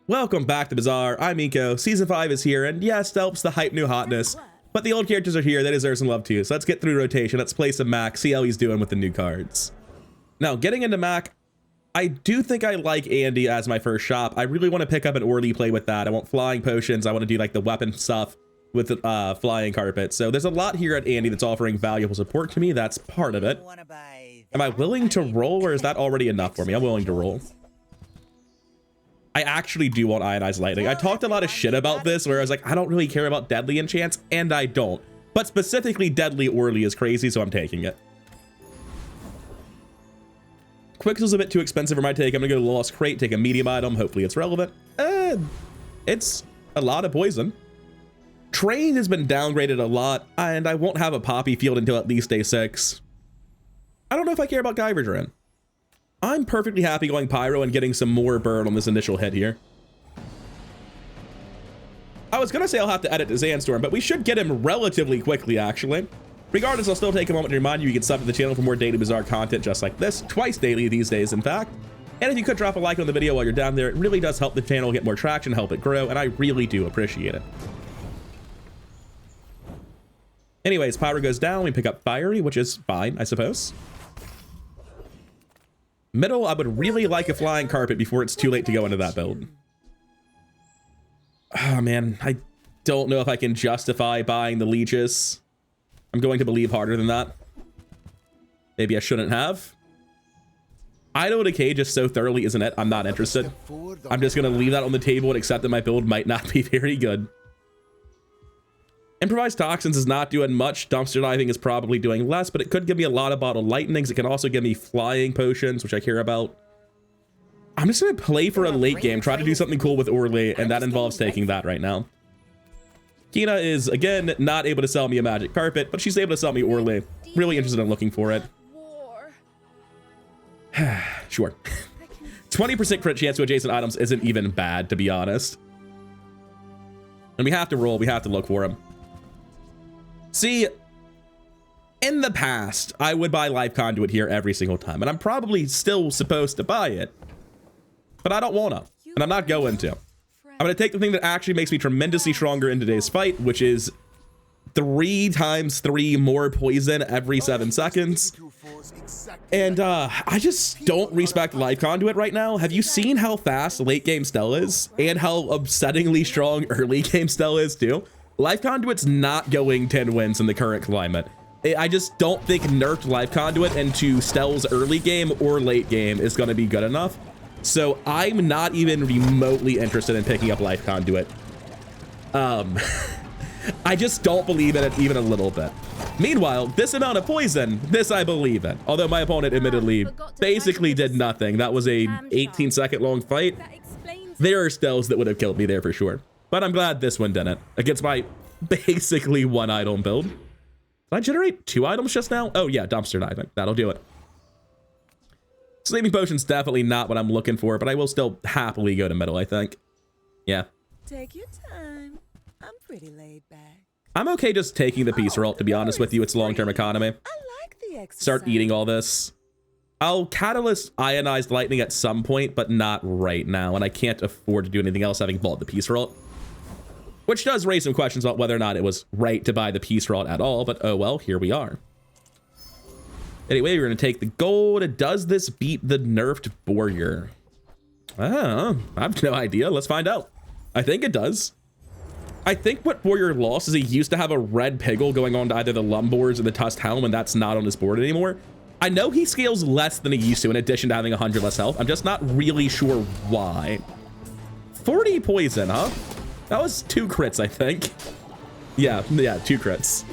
Welcome back to Bazaar. I'm Eco. Season 5 is here, and yes, helps the hype new hotness. But the old characters are here, they deserve some love too. So let's get through rotation. Let's play some Mac, see how he's doing with the new cards. Now, getting into Mac, I do think I like Andy as my first shop. I really want to pick up an Orly play with that. I want flying potions. I want to do like the weapon stuff with the flying carpet. So there's a lot here at Andy that's offering valuable support to me. That's part of it. Am I willing to roll, or is that already enough for me? I'm willing to roll. I actually do want ionized lightning. I talked a lot of shit about this where I was like, I don't really care about deadly enchants, and I don't. But specifically deadly Orly is crazy, so I'm taking it. Quixel's a bit too expensive for my take. I'm gonna go to the Lost Crate, take a medium item. Hopefully it's relevant. It's a lot of poison. Train has been downgraded a lot, and I won't have a Poppy field until at least day 6. I don't know if I care about Guyver. I'm perfectly happy going Pyro and getting some more burn on this initial hit here. I was gonna say I'll have to edit to Zandstorm, but we should get him relatively quickly, actually. Regardless, I'll still take a moment to remind you can sub to the channel for more daily Bazaar content just like this, twice daily these days, in fact. And if you could drop a like on the video while you're down there, it really does help the channel get more traction, help it grow, and I really do appreciate it. Anyways, Pyro goes down, we pick up Fiery, which is fine, I suppose. Middle, I would really like a flying carpet before it's too late to go into that build. Oh man, I don't know if I can justify buying the leeches. I'm going to believe harder than that. Maybe I shouldn't have. Idle Decay just so thoroughly isn't it? I'm not interested. I'm just going to leave that on the table and accept that my build might not be very good. Improvised Toxins is not doing much. Dumpster Diving is probably doing less, but it could give me a lot of Bottle Lightnings. It can also give me Flying Potions, which I care about. I'm just going to play for a late game, try to do something cool with Orly, and that involves taking that right now. Kina is, again, not able to sell me a Magic Carpet, but she's able to sell me Orly. Really interested in looking for it. Sure. 20% crit chance to adjacent items isn't even bad, to be honest. And we have to roll. We have to look for him. See, in the past, I would buy Life Conduit here every single time, and I'm probably still supposed to buy it, but I don't want to, and I'm not going to. I'm going to take the thing that actually makes me tremendously stronger in today's fight, which is 3 times 3 more poison every 7 seconds. And I just don't respect Life Conduit right now. Have you seen how fast late game Stell is, and how upsettingly strong early game Stell is too? Life Conduit's not going 10 wins in the current climate. I just don't think nerfed Life Conduit into Stell's early game or late game is going to be good enough. So I'm not even remotely interested in picking up Life Conduit. I just don't believe in it even a little bit. Meanwhile, this amount of poison, this I believe in. Although my opponent admittedly basically did nothing. That was a 18-second long fight. There are Stells that would have killed me there for sure. But I'm glad this one didn't. Against my basically 1 item build. Did I generate 2 items just now? Oh yeah, Dumpster Diving. That'll do it. Sleeping Potion's definitely not what I'm looking for, but I will still happily go to middle, I think. Yeah. Take your time. I'm pretty laid back. I'm okay just taking the Peace Roll, to be honest with you. It's long-term economy. I like the exercise. Start eating all this. I'll Catalyst Ionized Lightning at some point, but not right now, and I can't afford to do anything else having bought the Peace Roll. Which does raise some questions about whether or not it was right to buy the Peace Rod at all, but oh well, here we are. Anyway, we're going to take the gold. Does this beat the nerfed Warrior? I have no idea. Let's find out. I think it does. I think what Warrior lost is he used to have a red Piggle going on to either the Lumbors or the Tusked Helm, and that's not on his board anymore. I know he scales less than he used to in addition to having 100 less health. I'm just not really sure why. 40 poison, huh? That was 2 crits, I think. Yeah, 2 crits.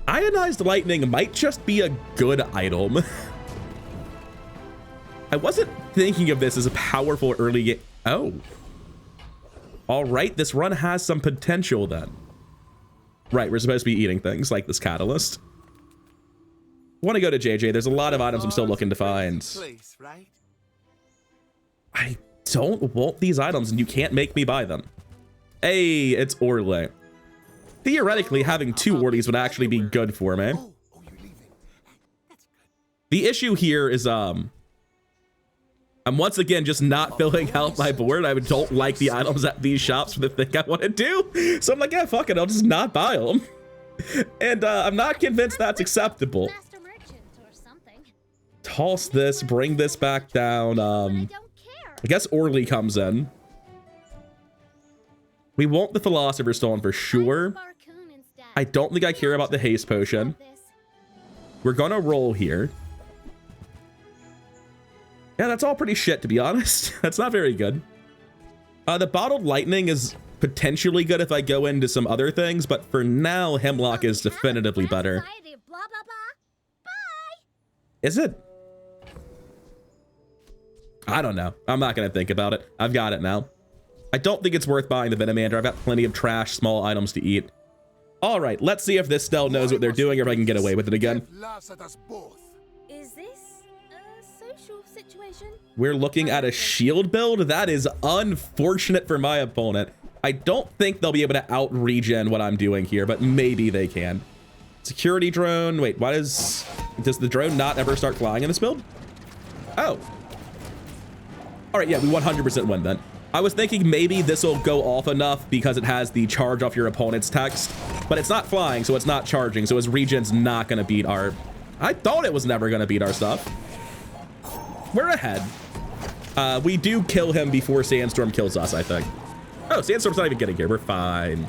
Ionized Lightning might just be a good item. I wasn't thinking of this as a powerful early game. Oh. All right, this run has some potential then. Right, we're supposed to be eating things like this Catalyst. Want to go to JJ. There's a lot of items I'm still looking to find. I don't want these items, and you can't make me buy them. Hey, it's Orly. Theoretically, having 2 Orlies would actually be good for me. The issue here is, I'm once again just not filling out my board. I don't like the items at these shops for the thing I want to do. So I'm like, yeah, fuck it. I'll just not buy them. And I'm not convinced that's acceptable. Toss this, bring this back down. I guess Orly comes in. We want the Philosopher's Stone for sure. I don't think I care about the haste potion. We're gonna roll here. Yeah, that's all pretty shit, to be honest. That's not very good. The bottled lightning is potentially good if I go into some other things, but for now, Hemlock is definitively better. Is it? I don't know. I'm not gonna think about it. I've got it now. I don't think it's worth buying the Venomander. I've got plenty of trash, small items to eat. All right, let's see if this still knows what they're doing or if I can get away with it again. Is this a social situation? We're looking at a shield build. That is unfortunate for my opponent. I don't think they'll be able to out-regen what I'm doing here, but maybe they can. Security drone. Wait, why does the drone not ever start flying in this build? Oh. All right, yeah, we 100% win then. I was thinking maybe this will go off enough because it has the charge off your opponent's text, but it's not flying, so it's not charging, so his regen's not gonna beat our... I thought it was never gonna beat our stuff. We're ahead. We do kill him before Sandstorm kills us, I think. Oh, Sandstorm's not even getting here. We're fine.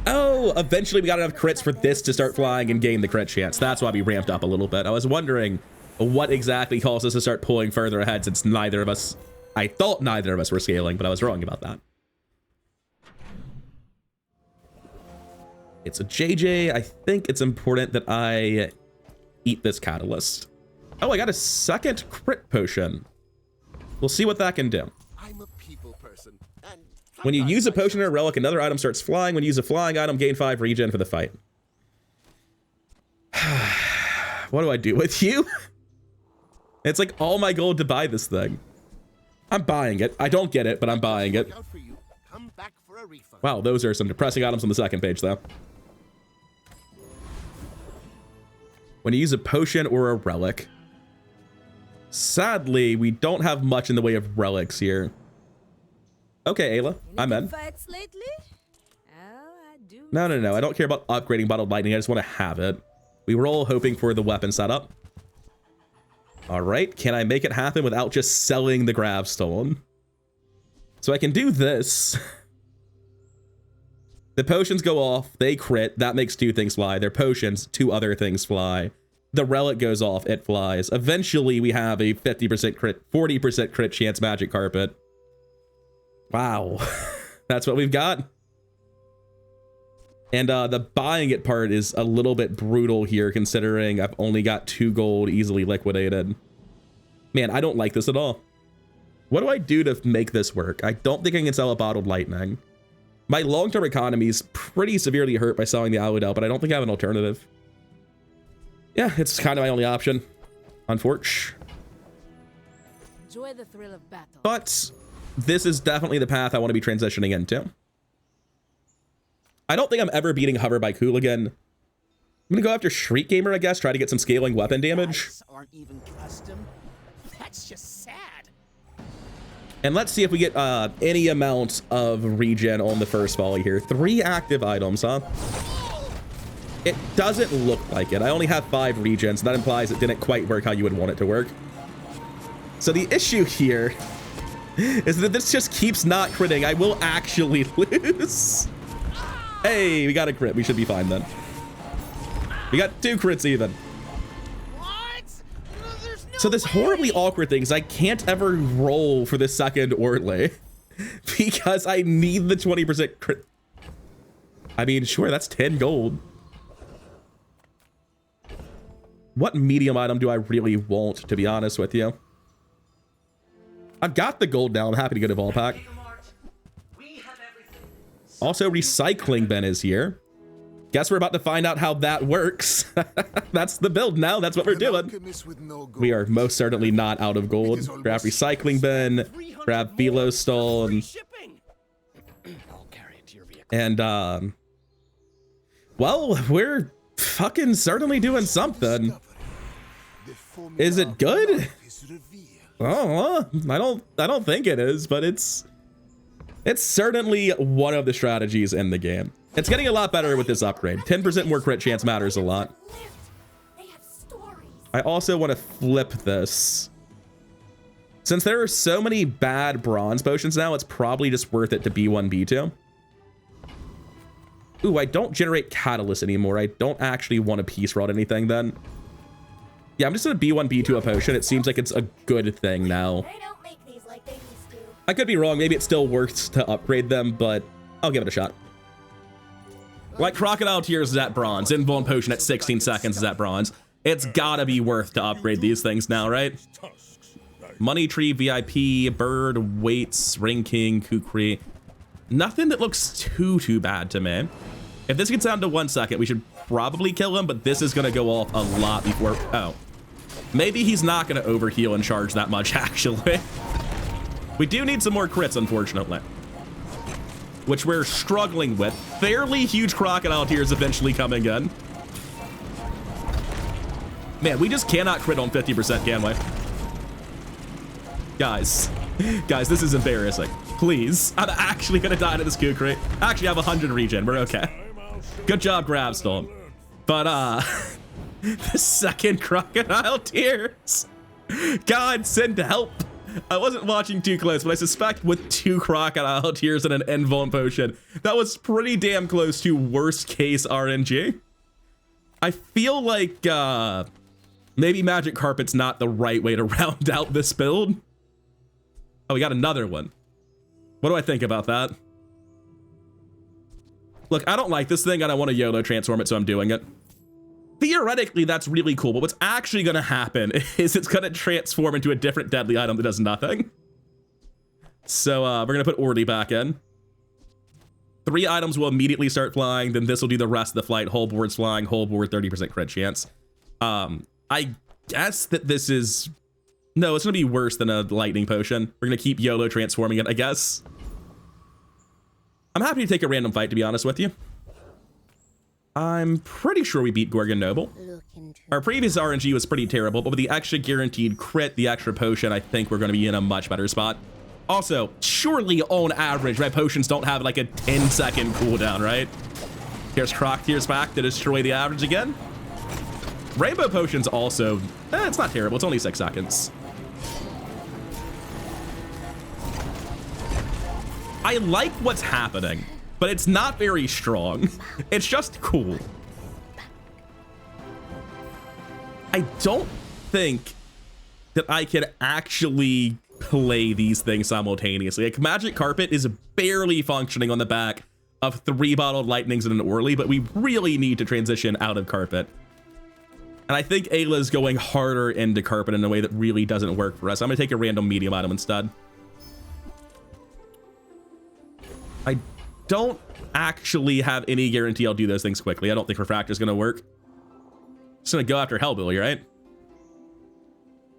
Oh, eventually we got enough crits for this to start flying and gain the crit chance. That's why we ramped up a little bit. I was wondering what exactly caused us to start pulling further ahead since neither of us... I thought neither of us were scaling, but I was wrong about that. It's a JJ. I think it's important that I eat this catalyst. Oh, I got a second crit potion. We'll see what that can do. I'm a people person. And when you use a potion or a relic, another item starts flying. When you use a flying item, gain 5 regen for the fight. What do I do with you? It's like all my gold to buy this thing. I'm buying it. I don't get it, but I'm buying it. Wow, those are some depressing items on the second page, though. When you use a potion or a relic. Sadly, we don't have much in the way of relics here. Okay, Ayla, I'm in. No. I don't care about upgrading bottled lightning. I just want to have it. We were all hoping for the weapon setup. All right, can I make it happen without just selling the Gravestone? So I can do this. The potions go off, they crit, that makes 2 things fly. They're potions, 2 other things fly. The relic goes off, it flies. Eventually we have a 50% crit, 40% crit chance magic carpet. Wow, that's what we've got. And the buying it part is a little bit brutal here, considering I've only got 2 gold easily liquidated. Man, I don't like this at all. What do I do to make this work? I don't think I can sell a bottled lightning. My long-term economy is pretty severely hurt by selling the Aludel, but I don't think I have an alternative. Yeah, it's kind of my only option. Unfortunately. Enjoy the thrill of battle. But this is definitely the path I want to be transitioning into. I don't think I'm ever beating Hover by Cooligan. I'm gonna go after Shriek Gamer, I guess, try to get some scaling weapon damage. Aren't even custom. That's just sad. And let's see if we get any amount of regen on the first volley here. 3 active items, huh? It doesn't look like it. I only have 5 regen, so that implies it didn't quite work how you would want it to work. So the issue here is that this just keeps not critting. I will actually lose. Hey, we got a crit. We should be fine then. We got 2 crits even. What? There's no So this horribly awkward thing is I can't ever roll for the second Orly because I need the 20% crit. I mean, sure, that's 10 gold. What medium item do I really want, to be honest with you? I've got the gold now. I'm happy to get a ball pack. Also, recycling bin is here. Guess we're about to find out how that works. That's the build now. That's what we're doing. We are most certainly not out of gold. Grab recycling bin. Grab Velo Stone. And, well, we're fucking certainly doing something. Is it good? Oh, I don't think it is, but it's certainly one of the strategies in the game. It's getting a lot better with this upgrade. 10% more crit chance matters a lot. I also want to flip this. Since there are so many bad bronze potions now, it's probably just worth it to B1, B2. Ooh, I don't generate catalyst anymore. I don't actually want to piece rod anything then. Yeah, I'm just gonna B1, B2 a potion. It seems like it's a good thing now. They don't make these like they used to. I could be wrong. Maybe it still works to upgrade them, but I'll give it a shot. Like Crocodile Tears is at bronze. Invuln Potion at 16 seconds is at bronze. It's gotta be worth to upgrade these things now, right? Money Tree, VIP, Bird, Weights, Ring King, Kukri. Nothing that looks too bad to me. If this gets down to 1 second, we should probably kill him, but this is gonna go off a lot before. Oh, maybe he's not gonna overheal and charge that much, actually. We do need some more crits, unfortunately, which we're struggling with. Fairly huge Crocodile Tears eventually coming in. Man, we just cannot crit on 50%, can we? Guys, this is embarrassing. Please, I'm actually gonna die to this Kukri. Actually, I have 100 regen, we're okay. Good job, Grabstorm. But, the second Crocodile Tears. God, send help. I wasn't watching too close, but I suspect with 2 Crocodile Tears and an Invuln Potion, that was pretty damn close to worst case RNG. I feel like, maybe Magic Carpet's not the right way to round out this build. Oh, we got another one. What do I think about that? Look, I don't like this thing. I don't want to YOLO transform it, so I'm doing it. Theoretically, that's really cool, but what's actually going to happen is it's going to transform into a different deadly item that does nothing. So we're going to put Orly back in. 3 items will immediately start flying, then this will do the rest of the flight. Whole board's flying, whole board 30% crit chance. I guess that this is... No, it's going to be worse than a lightning potion. We're going to keep YOLO transforming it, I guess. I'm happy to take a random fight, to be honest with you. I'm pretty sure we beat Gorgon Noble. Our previous RNG was pretty terrible, but with the extra guaranteed crit, the extra potion, I think we're going to be in a much better spot. Also, surely on average, my potions don't have like a 10-second cooldown, right? Here's Croc Tears back to destroy the average again. Rainbow Potions also, it's not terrible. It's only 6 seconds. I like what's happening, but it's not very strong. It's just cool. I don't think that I can actually play these things simultaneously. Like, Magic Carpet is barely functioning on the back of 3 bottled lightnings and an Orly, but we really need to transition out of Carpet. And I think Ayla's going harder into Carpet in a way that really doesn't work for us. I'm gonna take a random medium item instead. I don't actually have any guarantee I'll do those things quickly. I don't think Refractor's gonna work. Just gonna go after Hellbilly, right?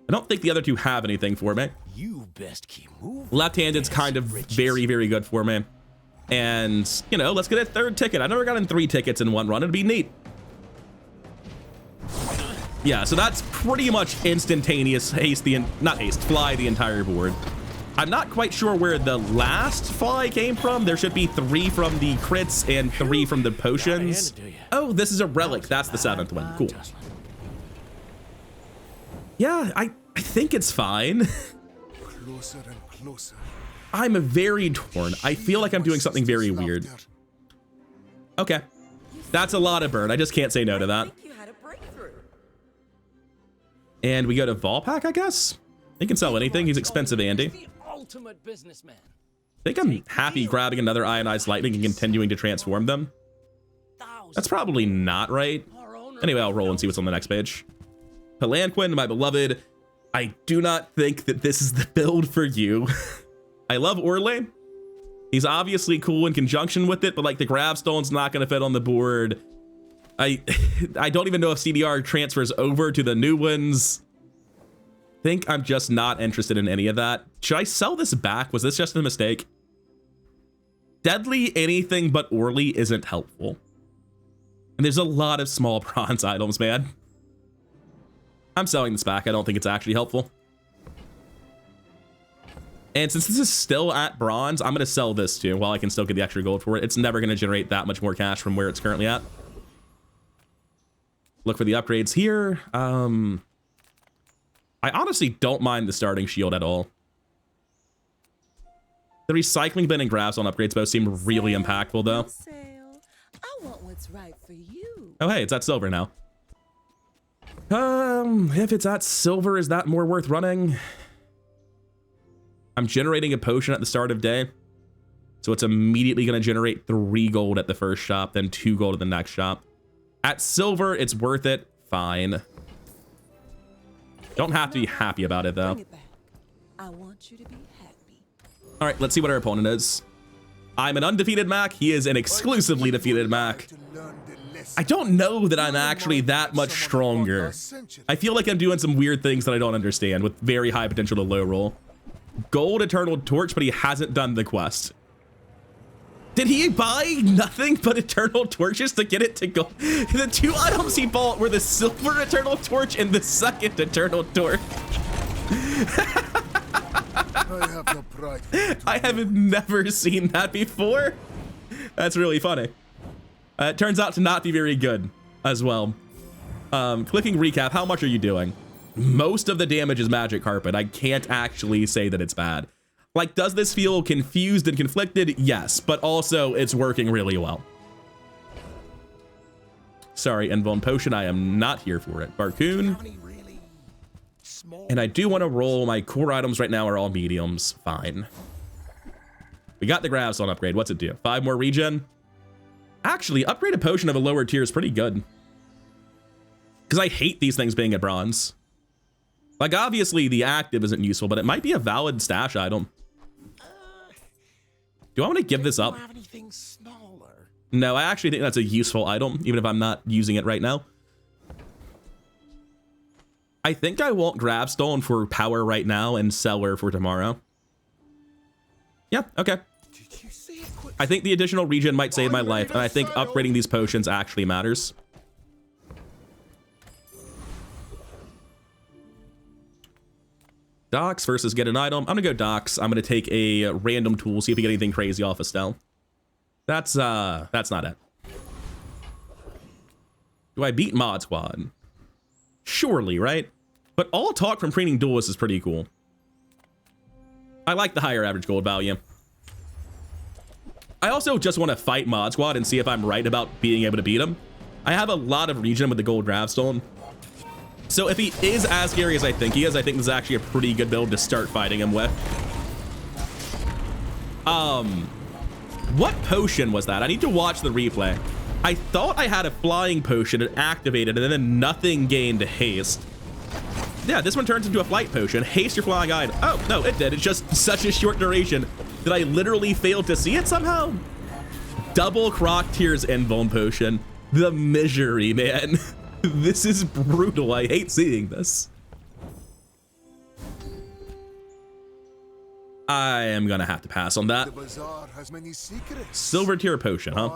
I don't think the other 2 have anything for me. You best keep moving. Left-handed's kind of very, very good for me. And, you know, let's get a 3rd ticket. I've never gotten 3 tickets in one run. It'd be neat. Yeah, so that's pretty much instantaneous haste, not haste, fly the entire board. I'm not quite sure where the last fly came from. There should be 3 from the crits and 3 from the potions. Oh, this is a relic. That's the 7th one. Cool. Yeah, I think it's fine. Closer and closer. I'm very torn. I feel like I'm doing something very weird. Okay. That's a lot of burn. I just can't say no to that. And we go to Volpack, I guess? He can sell anything. He's expensive, Andy. Ultimate businessman. I think I'm happy grabbing another ionized lightning and continuing to transform them. That's probably not right. Anyway, I'll roll and see what's on the next page. Palanquin, my beloved. I do not think that this is the build for you. I love Orly. He's obviously cool in conjunction with it, but like the Grabstone's not going to fit on the board. I don't even know if CDR transfers over to the new ones. I think I'm just not interested in any of that. Should I sell this back? Was this just a mistake? Deadly anything but Orly isn't helpful. And there's a lot of small bronze items, man. I'm selling this back. I don't think it's actually helpful. And since this is still at bronze, I'm going to sell this too while I can still get the extra gold for it. It's never going to generate that much more cash from where it's currently at. Look for the upgrades here. I honestly don't mind the starting shield at all. The recycling bin and grass on upgrades both seem really impactful though. Sale. I want what's right for you. Oh, hey, it's at silver now. If it's at silver, is that more worth running? I'm generating a potion at the start of day. So it's immediately going to generate 3 gold at the first shop, then 2 gold at the next shop. At silver, it's worth it. Fine. Don't have to be happy about it, though. Bring it back. I want you to be happy. All right, let's see what our opponent is. I'm an undefeated Mac. He is an exclusively defeated Mac. I don't know that I'm actually that much stronger. I feel like I'm doing some weird things that I don't understand with very high potential to low roll. Gold Eternal Torch, but he hasn't done the quest. Did he buy nothing but Eternal Torches to get it to go? The 2 items he bought were the Silver Eternal Torch and the second Eternal Torch. I have never seen that before. That's really funny. It turns out to not be very good as well. Clicking recap, how much are you doing? Most of the damage is Magic Carpet. I can't actually say that it's bad. Like, does this feel confused and conflicted? Yes, but also it's working really well. Sorry, Invuln Potion, I am not here for it. Barcoon. And I do want to roll. My core items right now are all mediums. Fine. We got the Gravestone upgrade. What's it do? 5 more regen? Actually, upgrade a potion of a lower tier is pretty good. Because I hate these things being at bronze. Like, obviously, the active isn't useful, but it might be a valid stash item. Do I want to give this up? No, I actually think that's a useful item, even if I'm not using it right now. I think I want Gravestone for power right now and Cellar for tomorrow. Yeah, okay. I think the additional regen might save my life, and I think upgrading these potions actually matters. Docks versus get an item. I'm gonna go Docks. I'm gonna take a random tool, see if we get anything crazy off Estelle. That's not it. Do I beat Mod Squad? Surely, right? But all talk from Preening Duelist is pretty cool. I like the higher average gold value. I also just want to fight Mod Squad and see if I'm right about being able to beat him. I have a lot of regen with the gold Gravestone. So if he is as scary as I think he is, I think this is actually a pretty good build to start fighting him with. What potion was that? I need to watch the replay. I thought I had a flying potion and activated and then nothing gained haste. Yeah, this one turns into a flight potion. Haste your flying guide. Oh, no, it did. It's just such a short duration that I literally failed to see it somehow. Double Croc Tears Invuln Potion. The misery, man. This is brutal. I hate seeing this. I am gonna have to pass on that. The Bazaar has many secrets. Silver tier potion, huh?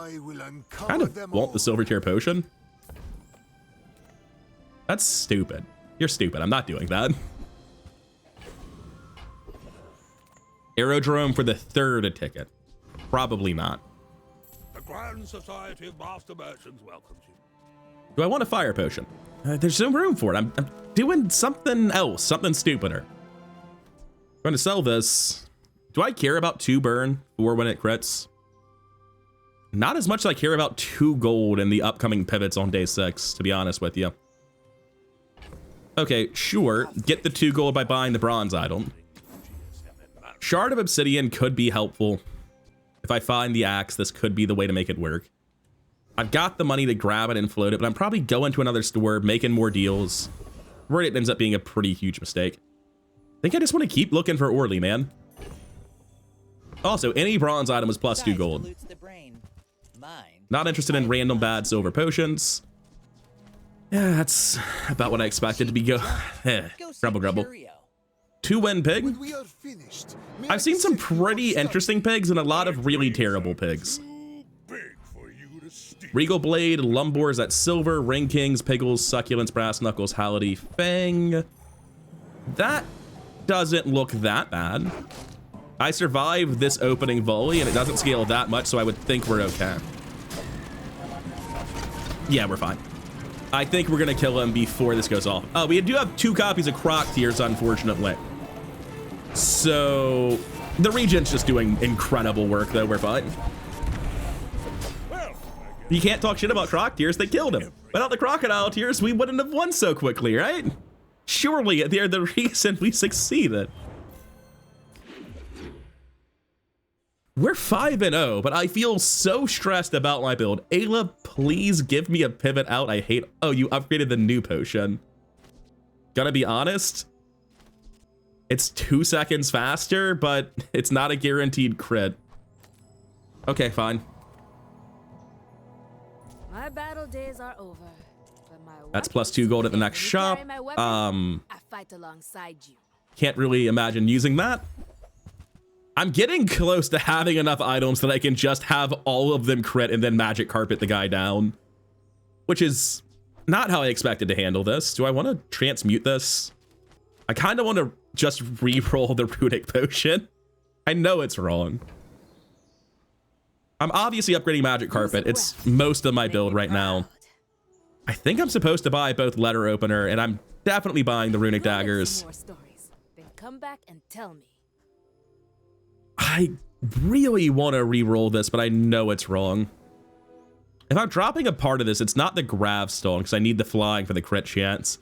Kind of want the silver tier potion. That's stupid. You're stupid. I'm not doing that. Aerodrome for the 3rd ticket. Probably not. The Grand Society of Master Merchants welcomes you. Do I want a fire potion? There's no room for it. I'm doing something else, something stupider. I'm going to sell this. Do I care about 2 burn for when it crits? Not as much as I care about 2 gold in the upcoming pivots on day 6, to be honest with you. Okay, sure. Get the 2 gold by buying the bronze item. Shard of Obsidian could be helpful. If I find the axe, this could be the way to make it work. I've got the money to grab it and float it, but I'm probably going to another store, making more deals. Where it ends up being a pretty huge mistake. I think I just want to keep looking for Orly, man. Also, any bronze item is plus 2 gold. Not interested in random bad silver potions. Yeah, that's about what I expected to be grumble grumble. 2-win pig. I've seen some pretty interesting pigs and a lot of really terrible pigs. Regal Blade, Lumbors at silver, Ring Kings, Piggles, Succulents, Brass Knuckles, Halliday, Fang. That doesn't look that bad. I survived this opening volley, and it doesn't scale that much, so I would think we're okay. Yeah, we're fine. I think we're gonna kill him before this goes off. Oh, we do have 2 copies of Croc Tears, unfortunately. So the Regent's just doing incredible work, though. We're fine. You can't talk shit about Croc Tears. They killed him. Without the Crocodile Tears, we wouldn't have won so quickly, right? Surely they're the reason we succeeded. We're 5-0, but I feel so stressed about my build. Ayla, please give me a pivot out. I hate... Oh, you upgraded the new potion. Gotta be honest, it's 2 seconds faster, but it's not a guaranteed crit. Okay, fine. My battle days are over. But my That's +2 gold at the next shop. I fight alongside you. Can't really imagine using that. I'm getting close to having enough items that I can just have all of them crit and then magic carpet the guy down, which is not how I expected to handle this. Do I want to transmute this? I kind of want to just re-roll the runic potion. I know it's wrong. I'm obviously upgrading magic carpet. It's most of my build right now. I think I'm supposed to buy both letter opener, and I'm definitely buying the runic daggers. Then come back and tell me. I really want to re-roll this, but I know it's wrong. If I'm dropping a part of this, it's not the gravestone, because I need the flying for the crit chance.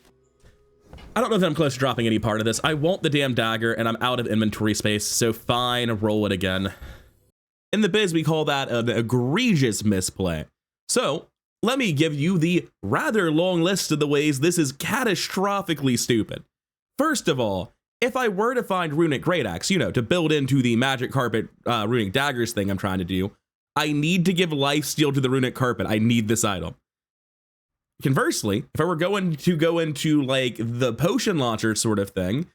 I don't know if I'm close to dropping any part of this. I want the damn dagger, and I'm out of inventory space, so fine, roll it again. In the biz, we call that an egregious misplay. So let me give you the rather long list of the ways this is catastrophically stupid. First of all, if I were to find runic great axe, you know, to build into the magic carpet runic daggers thing I'm trying to do, I need to give lifesteal to the runic carpet. I need this item. Conversely, if I were going to go into like the potion launcher sort of thing,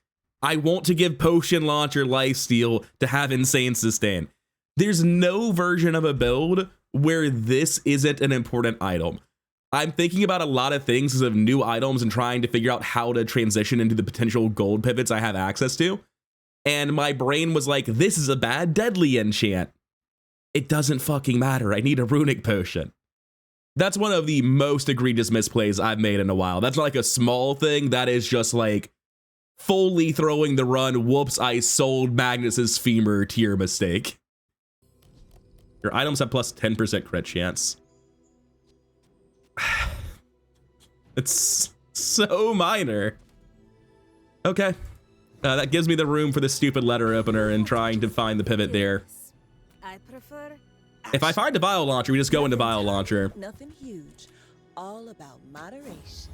I want to give potion launcher lifesteal to have insane sustain. There's no version of a build where this isn't an important item. I'm thinking about a lot of things as of new items and trying to figure out how to transition into the potential gold pivots I have access to. And my brain was like, this is a bad deadly enchant. It doesn't fucking matter. I need a runic potion. That's one of the most egregious misplays I've made in a while. That's not like a small thing. That is just like fully throwing the run. Whoops, I sold Magnus's femur tier mistake. Your items have plus 10% crit chance. It's so minor. Okay. That gives me the room for the stupid letter opener and trying to find the pivot there. I prefer... If I find a Vial Launcher, we just go into Vial Launcher. Nothing huge. All about moderation.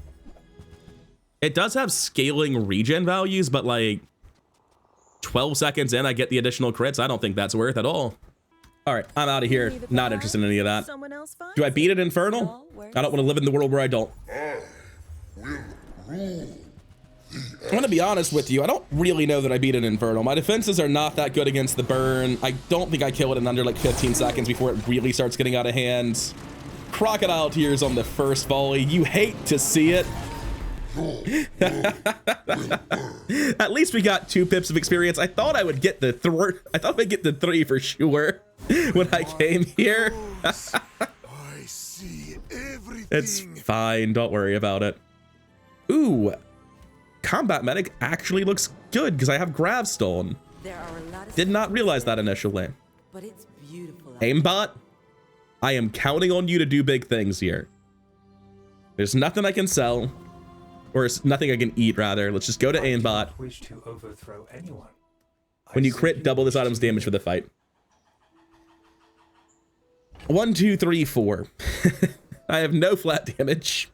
It does have scaling regen values, but like 12 seconds in, I get the additional crits. I don't think that's worth at all. All right, I'm out of here. Not interested in any of that. Do I beat it Infernal? I don't want to live in the world where I don't. I'm gonna be honest with you. I don't really know that I beat it Infernal. My defenses are not that good against the burn. I don't think I kill it in under like 15 seconds before it really starts getting out of hand. Crocodile Tears on the first volley. You hate to see it. At least we got 2 pips of experience. I thought I would get the 3 for sure when I came here. I see everything. It's fine. Don't worry about it. Ooh, combat medic actually looks good because I have Gravestone. There are a lot of Did not realize that initially. but it's beautiful. Aimbot, I am counting on you to do big things here. There's nothing I can sell. Or nothing I can eat, rather. Let's just go to aimbot. Wish to overthrow anyone. When you crit, double this item's damage for the fight. 1, 2, 3, 4. I have no flat damage.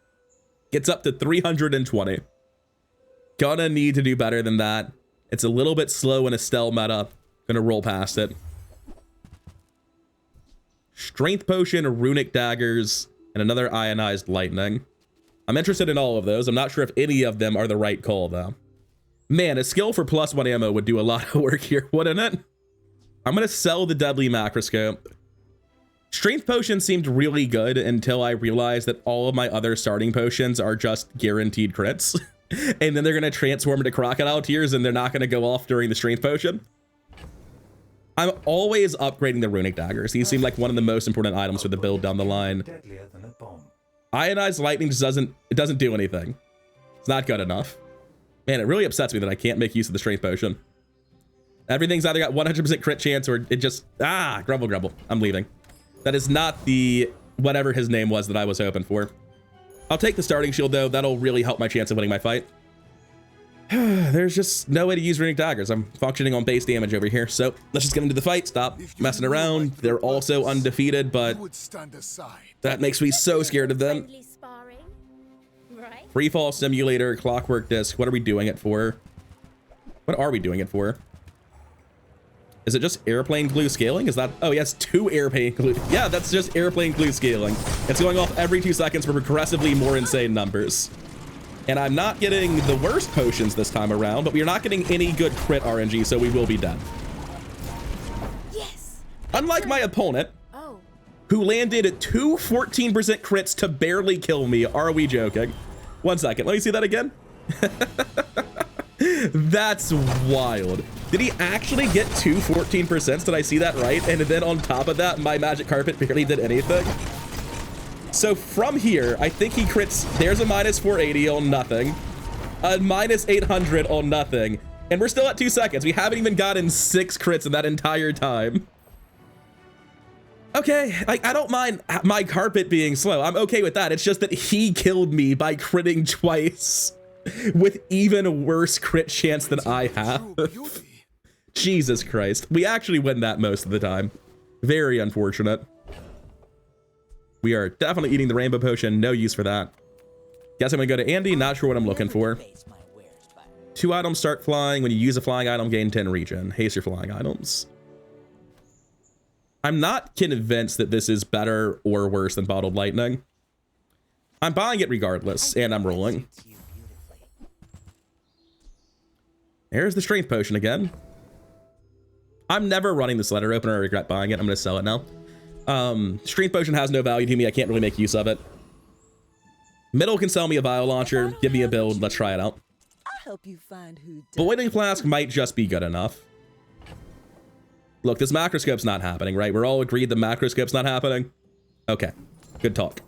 Gets up to 320. Gonna need to do better than that. It's a little bit slow in Estelle meta. Gonna roll past it. Strength potion, runic daggers, and another ionized lightning. I'm interested in all of those. I'm not sure if any of them are the right call, though. Man, a skill for +1 ammo would do a lot of work here, wouldn't it? I'm going to sell the deadly macroscope. Strength potion seemed really good until I realized that all of my other starting potions are just guaranteed crits. And then they're going to transform into Crocodile Tears and they're not going to go off during the strength potion. I'm always upgrading the runic daggers. These seem like one of the most important items for the build down the line. Deadlier than a bomb. Ionized lightning just doesn't do anything. It's not good enough. Man, it really upsets me that I can't make use of the strength potion. Everything's either got 100% crit chance or it just, grumble. I'm leaving. That is not the whatever his name was that I was hoping for. I'll take the starting shield though. That'll really help my chance of winning my fight. There's just no way to use runic daggers. I'm functioning on base damage over here. So let's just get into the fight. Stop messing around. They're also undefeated, but that makes me so scared of them. Friendly sparring, right? Free fall simulator, clockwork disc. What are we doing it for? What are we doing it for? Is it just airplane glue scaling? Is that, oh yes, 2 airplane glue. Yeah, that's just airplane glue scaling. It's going off every 2 seconds for progressively more insane numbers. And I'm not getting the worst potions this time around, but we are not getting any good crit RNG, so we will be dead. Yes. Unlike my opponent, Oh. who landed 2 14% crits to barely kill me. Are we joking? 1 second, let me see that again. That's wild. Did he actually get 2 14%? Did I see that right? And then on top of that, my magic carpet barely did anything. So from here, I think he crits. There's a minus 480 on nothing, a minus 800 on nothing, and we're still at 2 seconds. We haven't even gotten 6 crits in that entire time. Okay, I don't mind my carpet being slow. I'm okay with that. It's just that he killed me by critting twice with even worse crit chance than I have. Jesus Christ. We actually win that most of the time. Very unfortunate. We are definitely eating the rainbow potion. No use for that. Guess I'm gonna go to Andy. Not sure what I'm looking for. 2 items start flying. When you use a flying item, gain 10 regen. Haste your flying items. I'm not convinced that this is better or worse than bottled lightning. I'm buying it regardless, and I'm rolling. There's the strength potion again. I'm never running this letter opener. I regret buying it. I'm gonna sell it now. Strength potion has no value to me. I can't really make use of it. Middle can sell me a Vial Launcher. Give me a build. Let's try it out. I'll help you find who does. Boiling Flask might just be good enough. Look, this macroscope's not happening, right? We're all agreed the macroscope's not happening. Okay, good talk.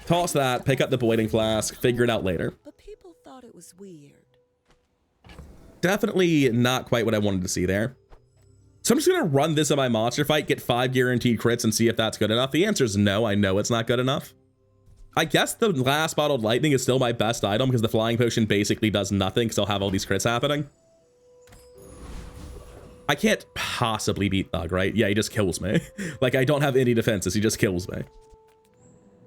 Toss that, pick up the Boiling Flask, figure it out later. But people thought it was weird. Definitely not quite what I wanted to see there. So I'm just gonna run this in my monster fight, get 5 guaranteed crits and see if that's good enough. The answer is no. I know it's not good enough. I guess the last bottled lightning is still my best item because the flying potion basically does nothing because I'll have all these crits happening. I can't possibly beat Thug, right? Yeah, he just kills me. Like, I don't have any defenses. He just kills me.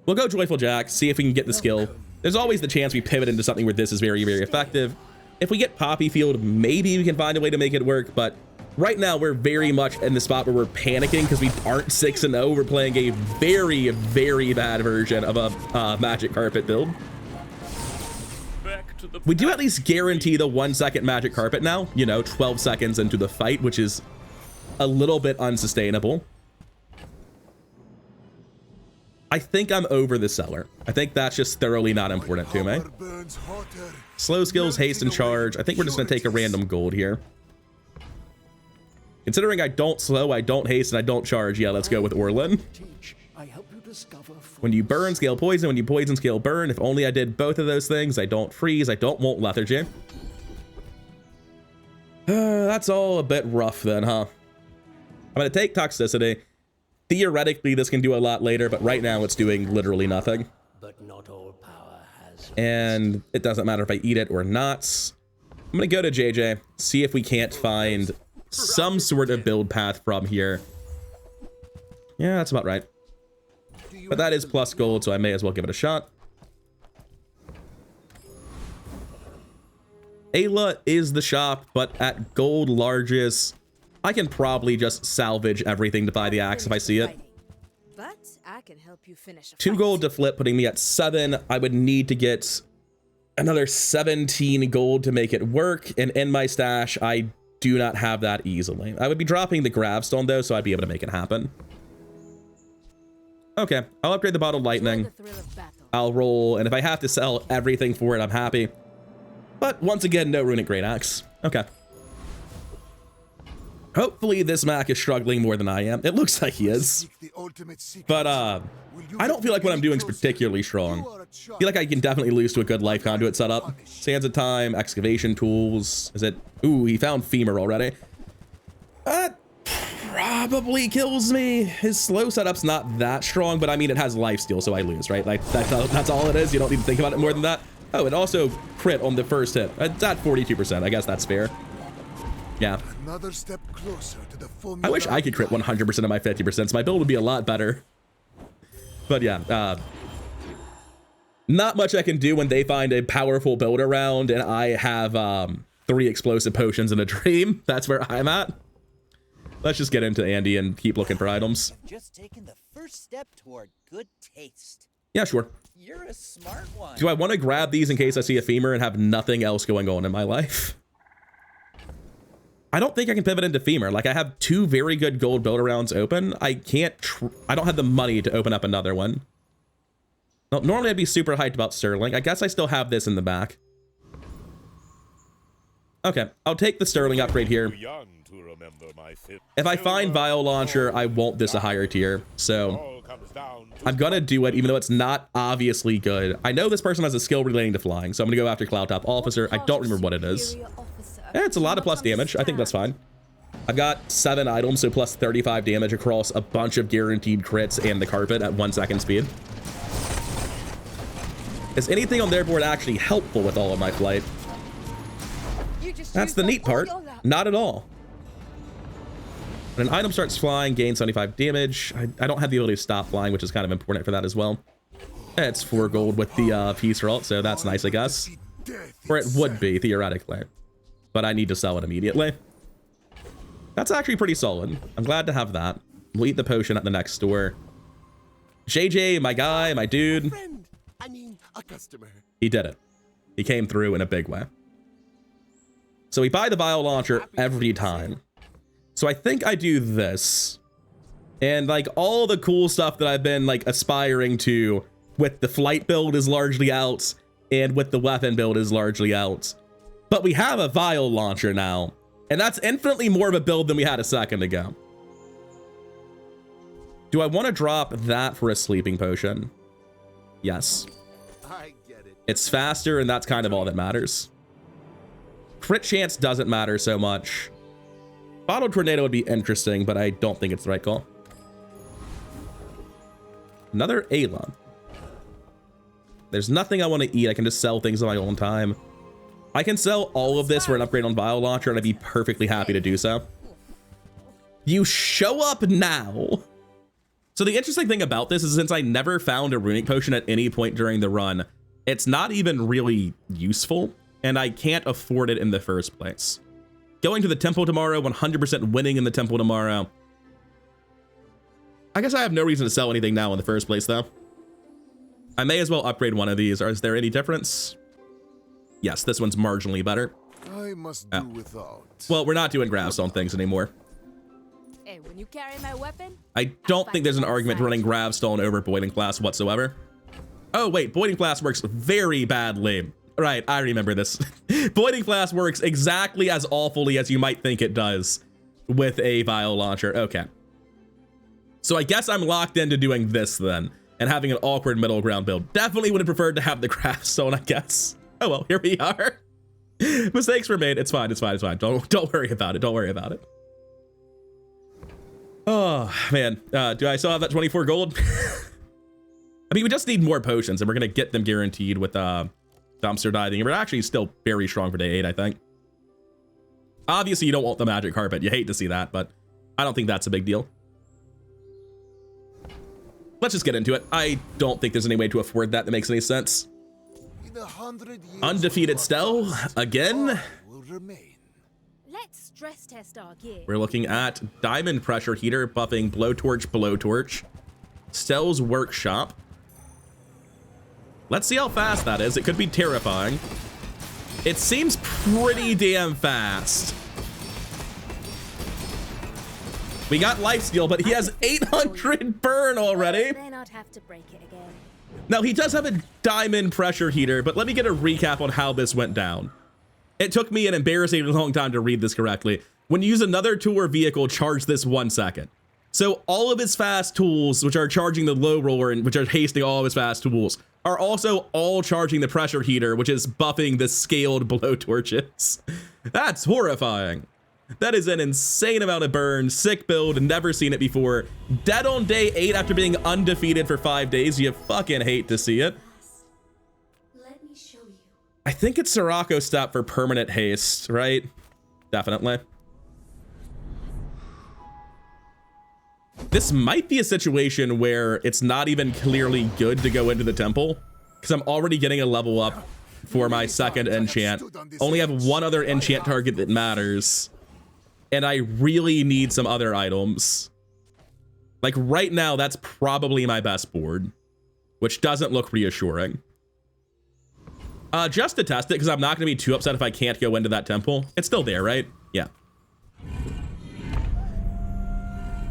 We'll go Joyful Jack, see if we can get the skill. There's always the chance we pivot into something where this is very, very effective. If we get Poppy Field, maybe we can find a way to make it work, but right now we're very much in the spot where we're panicking because we aren't 6-0. We're playing a very, very bad version of a magic carpet build. We do at least guarantee the 1 second magic carpet now, you know, 12 seconds into the fight, which is a little bit unsustainable. I think I'm over the cellar. I think that's just thoroughly not important to me. Slow skills, haste, and charge. I think we're just gonna take a random gold here. Considering I don't slow, I don't haste, and I don't charge, yeah, let's go with Orlin. When you burn, scale poison. When you poison, scale burn. If only I did both of those things. I don't freeze. I don't want lethargy. That's all a bit rough then, huh? I'm gonna take toxicity. Theoretically, this can do a lot later, but right now it's doing literally nothing. But not all power has. And it doesn't matter if I eat it or not. I'm gonna go to JJ, see if we can't find some sort of build path from here. Yeah, that's about right. But that is plus gold, so I may as well give it a shot. Ayla is the shop, but at gold largest, I can probably just salvage everything to buy the axe if I see it. But I can help you finish a 2 fight. gold to flip, putting me at 7. I would need to get another 17 gold to make it work. And in my stash, I do not have that easily. I would be dropping the gravestone though, so I'd be able to make it happen. Okay, I'll upgrade the bottled lightning. The thrill of battle. I'll roll, and if I have to sell everything for it, I'm happy. But once again, no runic great axe. Okay. Hopefully this Mac is struggling more than I am. It looks like he is. But I don't feel like what I'm doing is particularly strong. I feel like I can definitely lose to a good life conduit setup. Sands of Time, excavation tools. Is it? Ooh, he found femur already. That probably kills me. His slow setup's not that strong, but I mean, it has lifesteal, so I lose, right? Like that's all it is. You don't need to think about it more than that. Oh, it also crit on the first hit. It's at 42%. I guess that's fair. Yeah. Another step closer to the I wish I could crit 100% of my 50%. So my build would be a lot better. But yeah, not much I can do when they find a powerful build around and I have 3 explosive potions in a dream. That's where I'm at. Let's just get into Andy and keep looking for items. Just taking the first step toward good taste. Yeah, sure. You're a smart one. Do I want to grab these in case I see a femur and have nothing else going on in my life? I don't think I can pivot into femur. Like, I have 2 very good gold build arounds open. I can't, I don't have the money to open up another one. Well, normally I'd be super hyped about Sterling. I guess I still have this in the back. Okay, I'll take the Sterling upgrade here. If I find Vial Launcher, I won't this a higher tier. So I'm gonna do it, even though it's not obviously good. I know this person has a skill relating to flying, so I'm gonna go after Cloud Top Officer. I don't remember what it is. Yeah, it's a lot of plus damage. I think that's fine. I've got 7 items, so plus 35 damage across a bunch of guaranteed crits and the carpet at 1 second speed. Is anything on their board actually helpful with all of my flight? That's the neat part. Not at all. When an item starts flying, gain 75 damage. I don't have the ability to stop flying, which is kind of important for that as well. It's 4 gold with the piece roll, so that's nice, I guess. Or it would be, theoretically. But I need to sell it immediately. That's actually pretty solid. I'm glad to have that. We'll eat the potion at the next store. JJ, my guy, my dude. I mean, a customer. He did it. He came through in a big way. So we buy the Vial Launcher every time. So I think I do this. And like all the cool stuff that I've been like aspiring to with the flight build is largely out. And with the weapon build is largely out. But we have a Vial Launcher now, and that's infinitely more of a build than we had a second ago. Do I want to drop that for a sleeping potion? Yes. I get it. It's faster, and that's kind of all that matters. Crit chance doesn't matter so much. Bottle Tornado would be interesting, but I don't think it's the right call. Another Ayla. There's nothing I want to eat. I can just sell things on my own time. I can sell all of this for an upgrade on Vial Launcher, and I'd be perfectly happy to do so. You show up now. So the interesting thing about this is since I never found a runic potion at any point during the run, it's not even really useful, and I can't afford it in the first place. Going to the temple tomorrow, 100% winning in the temple tomorrow. I guess I have no reason to sell anything now in the first place, though. I may as well upgrade one of these. Is there any difference? Yes, this one's marginally better. I must do without. Well, we're not doing gravestone things anymore. Hey, when you carry my weapon, I don't think there's an argument to running gravestone over Boiling Class whatsoever. Oh, wait, Boiling Class works very badly. Right, I remember this. Boiling Class works exactly as awfully as you might think it does with a Vial Launcher. Okay. So I guess I'm locked into doing this then, and having an awkward middle ground build. Definitely would have preferred to have the gravestone, I guess. Oh well, here we are. Mistakes were made. It's fine. It's fine. It's fine. Don't worry about it. Don't worry about it. Oh man, do I still have that 24 gold? I mean, we just need more potions, and we're gonna get them guaranteed with dumpster diving. And we're actually still very strong for day 8, I think. Obviously, you don't want the magic carpet. You hate to see that, but I don't think that's a big deal. Let's just get into it. I don't think there's any way to afford that makes any sense. Undefeated Stell again. Let's stress test our gear. We're looking at Diamond Pressure Heater buffing Blowtorch. Stell's Workshop. Let's see how fast that is. It could be terrifying. It seems pretty damn fast. We got lifesteal, but he has 800 burn already. May not have to break it again. Now, he does have a Diamond Pressure Heater, but let me get a recap on how this went down. It took me an embarrassingly long time to read this correctly. When you use another tool or vehicle, charge this 1 second. So all of his fast tools, which are charging the low roller and which are hasting all of his fast tools, are also all charging the pressure heater, which is buffing the scaled blow torches. That's horrifying. That is an insane amount of burn. Sick build, never seen it before. Dead on day 8 after being undefeated for 5 days. You fucking hate to see it. Let me show you. I think it's Sirocco step for permanent haste, right? Definitely. This might be a situation where it's not even clearly good to go into the temple, because I'm already getting a level up for my second enchant. Only have one other enchant target that matters, and I really need some other items. Like right now, that's probably my best board, which doesn't look reassuring. Just to test it, because I'm not going to be too upset if I can't go into that temple. It's still there, right? Yeah.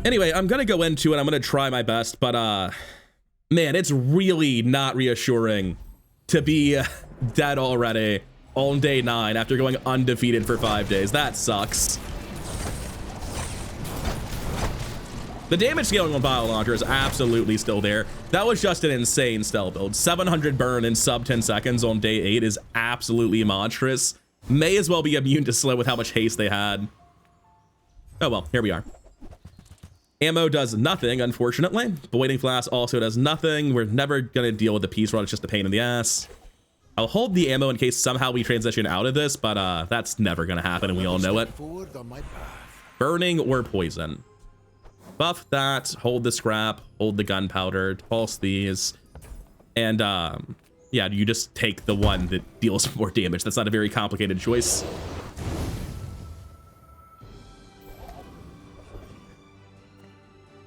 Anyway, I'm going to go into it. I'm going to try my best, but man, it's really not reassuring to be dead already on day 9 after going undefeated for 5 days. That sucks. The damage scaling on Vial Launcher is absolutely still there. That was just an insane stealth build. 700 burn in sub 10 seconds on day 8 is absolutely monstrous. May as well be immune to slow with how much haste they had. Oh well, here we are. Ammo does nothing, unfortunately. Voiding Flask also does nothing. We're never going to deal with the Peace Rod. It's just a pain in the ass. I'll hold the ammo in case somehow we transition out of this, but that's never going to happen, and we all know it. Burning or poison. Buff that, hold the scrap, hold the gunpowder, pulse these, and yeah, you just take the one that deals more damage. That's not a very complicated choice.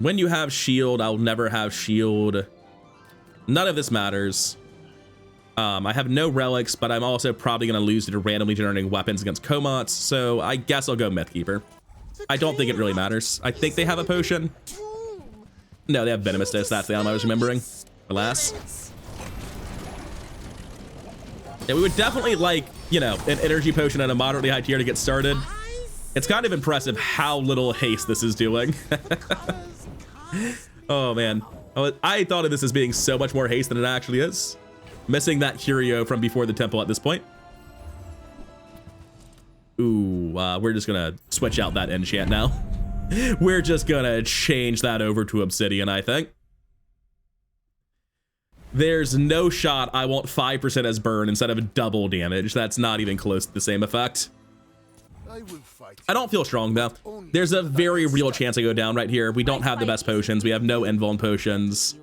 When you have shield, I'll never have shield. None of this matters. I have no relics, but I'm also probably going to lose to randomly generating weapons against Comots, so I guess I'll go Mythkeeper. I don't think it really matters. I think they have a potion. No, they have Venomous Dose. That's the item I was remembering. Alas. Yeah, we would definitely like, you know, an energy potion at a moderately high tier to get started. It's kind of impressive how little haste this is doing. Oh, man. I thought of this as being so much more haste than it actually is. Missing that curio from before the temple at this point. Ooh, we're just gonna switch out that enchant now. We're just gonna change that over to obsidian, I think. There's no shot I want 5% as burn instead of double damage. That's not even close to the same effect. I don't feel strong though. There's a very real chance I go down right here. We don't have the best potions. We have no invuln potions.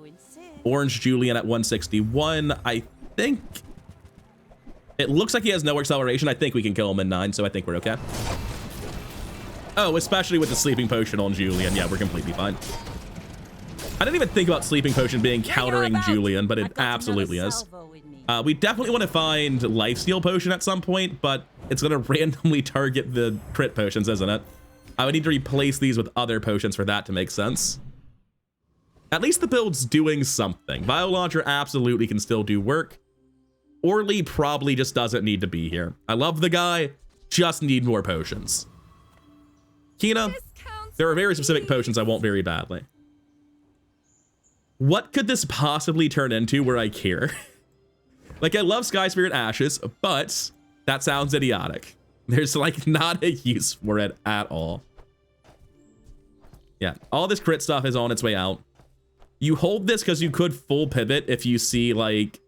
Orange Julian at 161. I think it looks like he has no acceleration. I think we can kill him in 9, so I think we're okay. Oh, especially with the sleeping potion on Julian. Yeah, we're completely fine. I didn't even think about sleeping potion being countering Julian, but it absolutely is. We definitely want to find lifesteal potion at some point, but it's going to randomly target the crit potions, isn't it? I would need to replace these with other potions for that to make sense. At least the build's doing something. Vial Launcher absolutely can still do work. Orly probably just doesn't need to be here. I love the guy, just need more potions. Kina, there are very specific potions I want very badly. What could this possibly turn into where I care? Like, I love Sky Spirit Ashes, but that sounds idiotic. There's like not a use for it at all. Yeah, all this crit stuff is on its way out. You hold this because you could full pivot if you see like,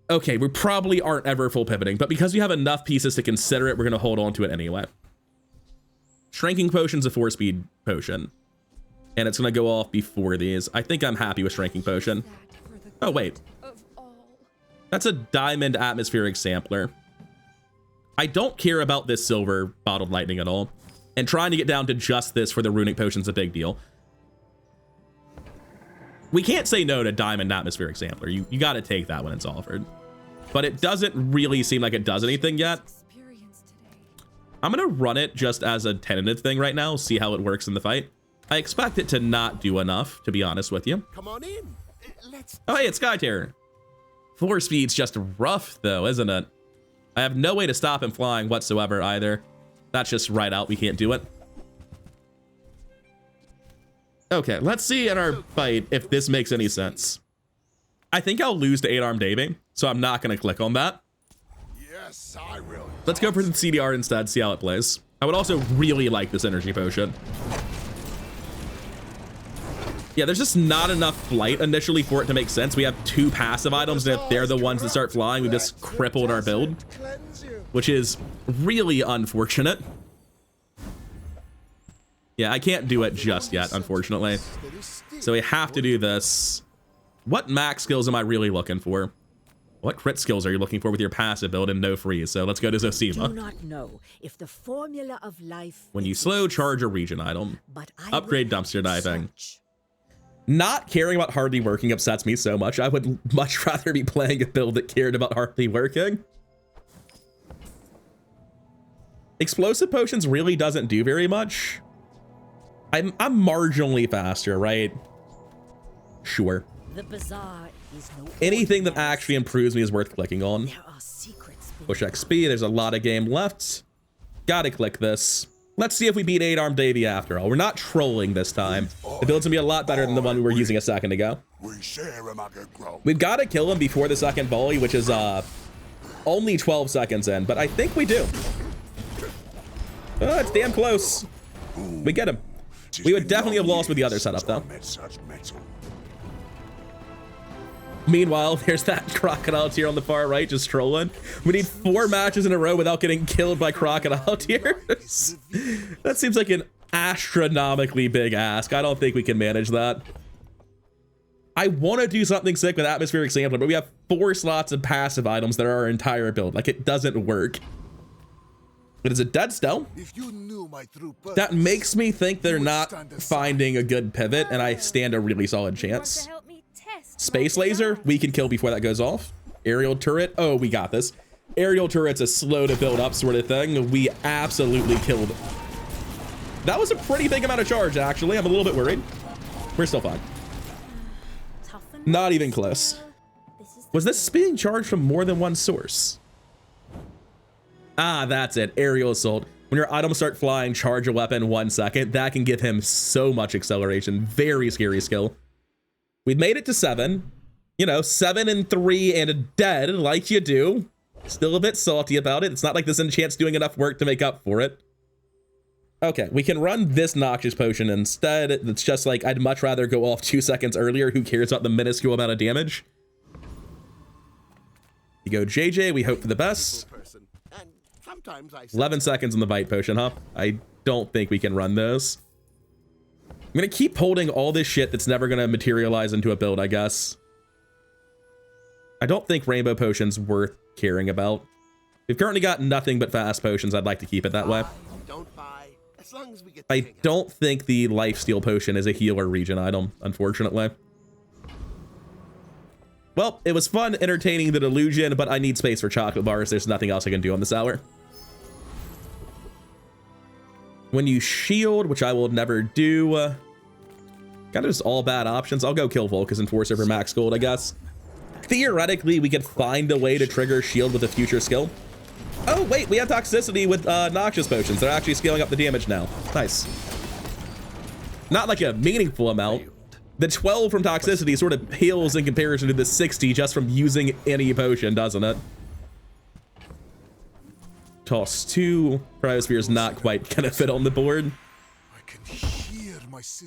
okay, we probably aren't ever full pivoting, but because you have enough pieces to consider it, we're going to hold on to it anyway. Shrinking Potion's a 4-speed potion, and it's going to go off before these. I think I'm happy with Shrinking Potion. Oh, wait. That's a diamond atmospheric sampler. I don't care about this silver bottled lightning at all, and trying to get down to just this for the runic potion's a big deal. We can't say no to diamond atmospheric sampler. You got to take that when it's offered, but it doesn't really seem like it does anything yet. I'm gonna run it just as a tentative thing right now, see how it works in the fight. I expect it to not do enough, to be honest with you. Come on in. Oh, hey, it's Sky Terror. 4 speed's just rough though, isn't it? I have no way to stop him flying whatsoever either. That's just right out. We can't do it. Okay, let's see in our fight if this makes any sense. I think I'll lose to 8-armed Davy, so I'm not going to click on that. Yes, I will. Let's go for the CDR instead, see how it plays. I would also really like this energy potion. Yeah, there's just not enough flight initially for it to make sense. We have 2 passive items, and if they're the ones that start flying, we just crippled our build, which is really unfortunate. Yeah, I can't do it just yet, unfortunately. So we have to do this. What max skills am I really looking for? What crit skills are you looking for with your passive build and no freeze? So let's go to Zosima. Do not know if the formula of life. When you slow, charge a region item. But Upgrade dumpster diving. Not caring about hardly working upsets me so much. I would much rather be playing a build that cared about hardly working. Explosive potions really doesn't do very much. I'm marginally faster, right? Sure. The Bazaar is no Anything that actually improves me is worth clicking on. There are secrets. Push XP. There's a lot of game left. Gotta click this. Let's see if we beat 8-armed Davy after all. We're not trolling this time. The build's gonna be a lot better than the one we were using a second ago. We've got to kill him before the second volley, which is only 12 seconds in, but I think we do. Oh, it's damn close. We get him. We would definitely have lost with the other setup, though. Meanwhile, there's that crocodile tier on the far right just trolling. We need 4 matches in a row without getting killed by crocodile tiers. That seems like an astronomically big ask. I don't think we can manage that. I want to do something sick with atmospheric sampler, but we have 4 slots of passive items that are our entire build. Like, it doesn't work. It is a dead stone. If you knew my true purpose, That makes me think they're not finding a good pivot, and I stand a really solid chance. Space laser, we can kill before that goes off. Aerial turret, oh, we got this. Aerial turret's a slow to build up sort of thing. We absolutely killed. That was a pretty big amount of charge, actually. I'm a little bit worried. We're still fine. Not even close. Was this being charged from more than one source? Ah, that's it. Aerial assault. When your items start flying, charge a weapon 1 second. That can give him so much acceleration. Very scary skill. We've made it to 7. You know, 7 and 3 and a dead, like you do. Still a bit salty about it. It's not like this enchant's doing enough work to make up for it. Okay, we can run this noxious potion instead. It's just like, I'd much rather go off 2 seconds earlier. Who cares about the minuscule amount of damage? You go JJ, we hope for the best. 11 seconds on the bite potion, huh? I don't think we can run those. I'm gonna keep holding all this shit that's never gonna materialize into a build, I guess. I don't think rainbow potion's worth caring about. We've currently got nothing but fast potions. I'd like to keep it that way. I don't think the lifesteal potion is a healer region item, unfortunately. Well, it was fun entertaining the delusion, but I need space for chocolate bars. There's nothing else I can do on this hour. When you shield, which I will never do. Kind of just all bad options. I'll go kill Volk as Enforcer for max gold, I guess. Theoretically, we could find a way to trigger shield with a future skill. Oh, wait, we have toxicity with noxious potions. They're actually scaling up the damage now. Nice. Not like a meaningful amount. The 12 from toxicity sort of heals in comparison to the 60 just from using any potion, doesn't it? Toss 2. Cryosphere is not quite gonna fit on the board.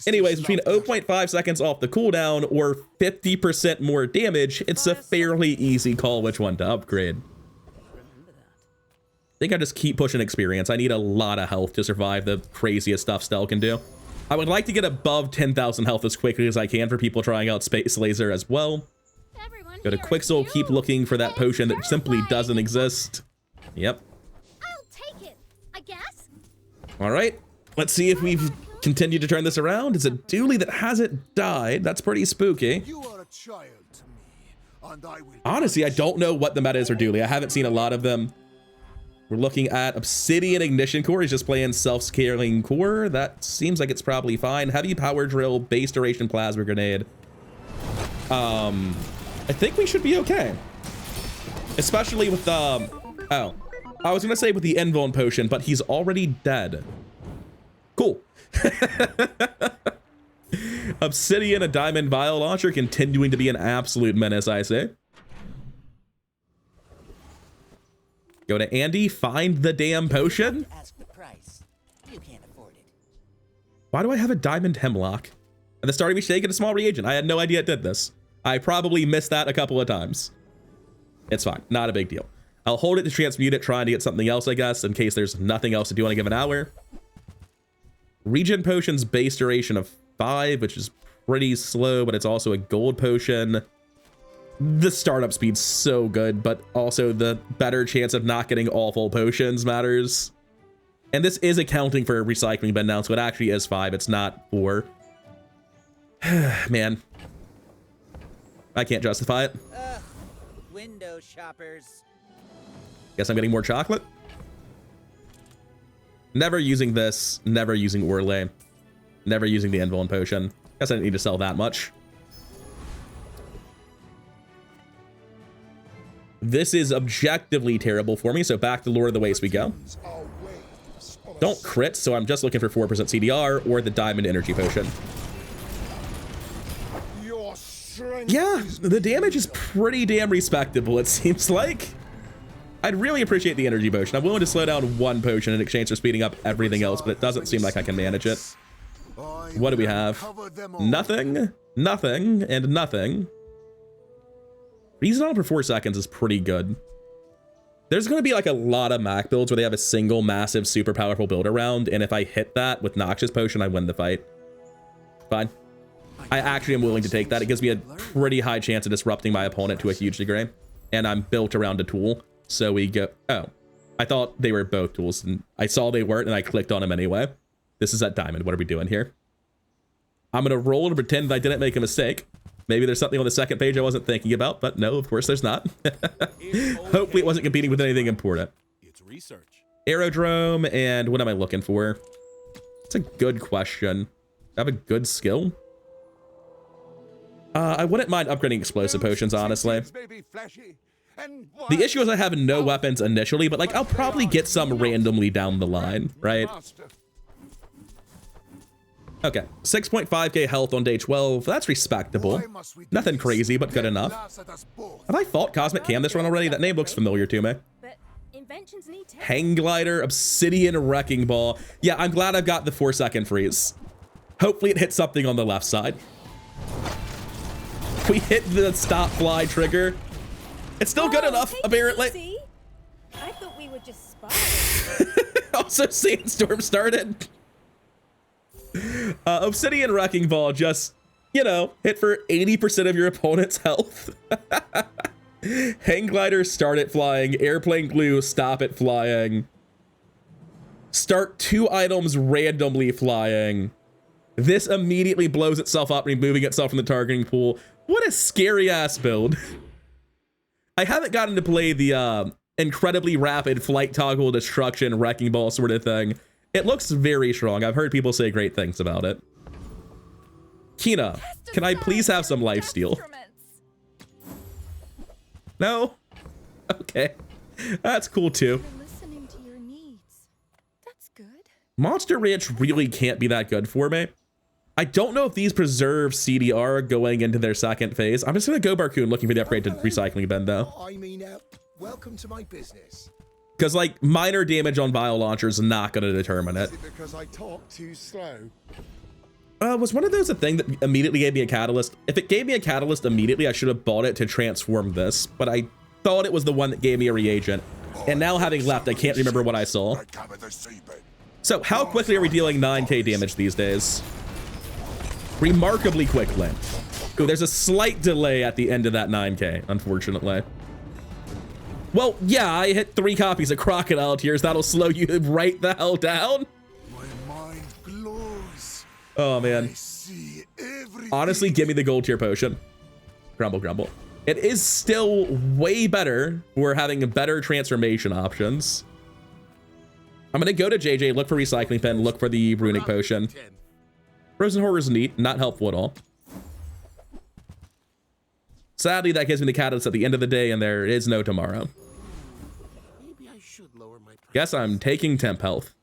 Anyways, between 0.5 seconds off the cooldown or 50% more damage, it's a fairly easy call which one to upgrade. I think I just keep pushing experience. I need a lot of health to survive the craziest stuff Stell can do. I would like to get above 10,000 health as quickly as I can for people trying out Space Laser as well. Go to Quixel, keep looking for that potion that simply doesn't exist. Yep. I'll take it, I guess. All right, let's see if we've continued to turn this around. It's a dually that hasn't died. That's pretty spooky. You are a child to me, and I will. Honestly, I don't know what the meta is for dually. I haven't seen a lot of them. We're looking at Obsidian Ignition Core. He's just playing self-scaling core. That seems like it's probably fine. Heavy Power Drill, Base Duration Plasma Grenade. I think we should be okay. Especially with, oh. I was gonna say with the invuln potion, but he's already dead. Cool. Obsidian, a diamond vial launcher, continuing to be an absolute menace, I say. Go to Andy, find the damn potion. Ask the price. You can't afford it. Why do I have a diamond hemlock? At the start of each day, get a small reagent. I had no idea it did this. I probably missed that a couple of times. It's fine, not a big deal. I'll hold it to transmute it, trying to get something else, I guess, in case there's nothing else to do on a given hour. Regen potion's base duration of 5, which is pretty slow, but it's also a gold potion. The startup speed's so good, but also the better chance of not getting awful potions matters. And this is accounting for a recycling bin now, so it actually is 5. It's not 4. Man. I can't justify it. Window shoppers. Guess I'm getting more chocolate. Never using this, never using Orlay, never using the invuln potion. Guess I didn't need to sell that much. This is objectively terrible for me, so back to Lord of the Waste we go. Don't crit, so I'm just looking for 4% CDR or the diamond energy potion. Yeah, the damage is pretty damn respectable, it seems like. I'd really appreciate the energy potion. I'm willing to slow down 1 potion in exchange for speeding up everything else, but it doesn't seem like I can manage it. What do we have? Nothing, nothing, and nothing. Reason on for 4 seconds is pretty good. There's going to be like a lot of Mac builds where they have a single massive super powerful build around, and if I hit that with Noxious Potion, I win the fight. Fine. I actually am willing to take that. It gives me a pretty high chance of disrupting my opponent to a huge degree, and I'm built around a tool. So we go, oh, I thought they were both tools, and I saw they weren't, and I clicked on them anyway. This is at diamond. What are we doing here? I'm going to roll to pretend that I didn't make a mistake. Maybe there's something on the second page I wasn't thinking about, but no, of course there's not. Hopefully it wasn't competing with anything important. It's research. Aerodrome, and what am I looking for? It's a good question. I have a good skill. I wouldn't mind upgrading explosive potions, honestly. The issue is I have no weapons initially, but like I'll probably get some randomly down the line, right? Okay, 6.5k health on day 12. That's respectable. Nothing crazy, but good enough. Have I fought Cosmic Cam this run already? That name looks familiar to me. But inventions need to. Hang Glider, Obsidian Wrecking Ball. Yeah, I'm glad I've got the 4-second freeze. Hopefully it hits something on the left side. We hit the stop fly trigger. It's still good enough, apparently. Easy. I thought we were just sparring. Also, Sandstorm started. Obsidian Wrecking Ball just, you know, hit for 80% of your opponent's health. Hang Glider, start it flying. Airplane Glue, stop it flying. Start 2 items randomly flying. This immediately blows itself up, removing itself from the targeting pool. What a scary ass build. I haven't gotten to play the incredibly rapid flight toggle destruction wrecking ball sort of thing. It looks very strong. I've heard people say great things about it. Kina, can I please have some lifesteal? No? Okay. That's cool too. Listening to your needs. That's good. Monster Ranch really can't be that good for me. I don't know if these preserve CDR going into their second phase. I'm just gonna go Barcoon looking for the upgrade to recycling bin though. I mean, welcome to my business. Because like minor damage on Vial Launcher is not gonna determine it. Is it because I talk too slow? Was one of those a thing that immediately gave me a catalyst? If it gave me a catalyst immediately, I should have bought it to transform this, but I thought it was the one that gave me a reagent. And now having left, I can't remember what I saw. So how quickly are we dealing 9k damage these days? Remarkably quickly. Ooh, there's a slight delay at the end of that 9k, unfortunately. Well, yeah, I hit 3 copies of Crocodile Tears. That'll slow you right the hell down. My mind glows. Oh, man. Honestly, give me the gold tier potion. Grumble, grumble. It is still way better for having better transformation options. I'm going to go to JJ, look for recycling pen, look for the runic potion. Frozen Horror is neat, not helpful at all. Sadly, that gives me the catalyst at the end of the day, and there is no tomorrow. Maybe I should lower Guess I'm taking temp health.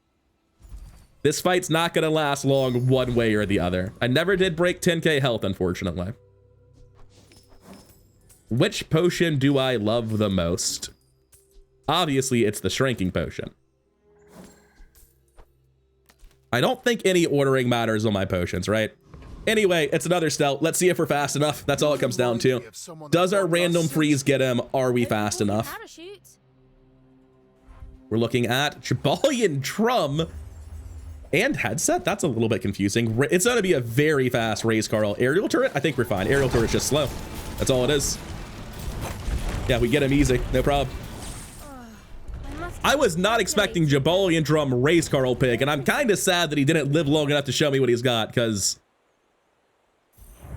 This fight's not gonna last long one way or the other. I never did break 10k health, unfortunately. Which potion do I love the most? Obviously, it's the shrinking potion. I don't think any ordering matters on my potions, right? Anyway, it's another stealth. Let's see if we're fast enough. That's all it comes down to. Does our random freeze get him? Are we fast enough? We're looking at Jabalian Drum and headset. That's a little bit confusing. It's going to be a very fast raise, Carl. Aerial turret? I think we're fine. Aerial turret's just slow. That's all it is. Yeah, we get him easy. No problem. I was not expecting Jabalian Drum race Carl pick, and I'm kind of sad that he didn't live long enough to show me what he's got, because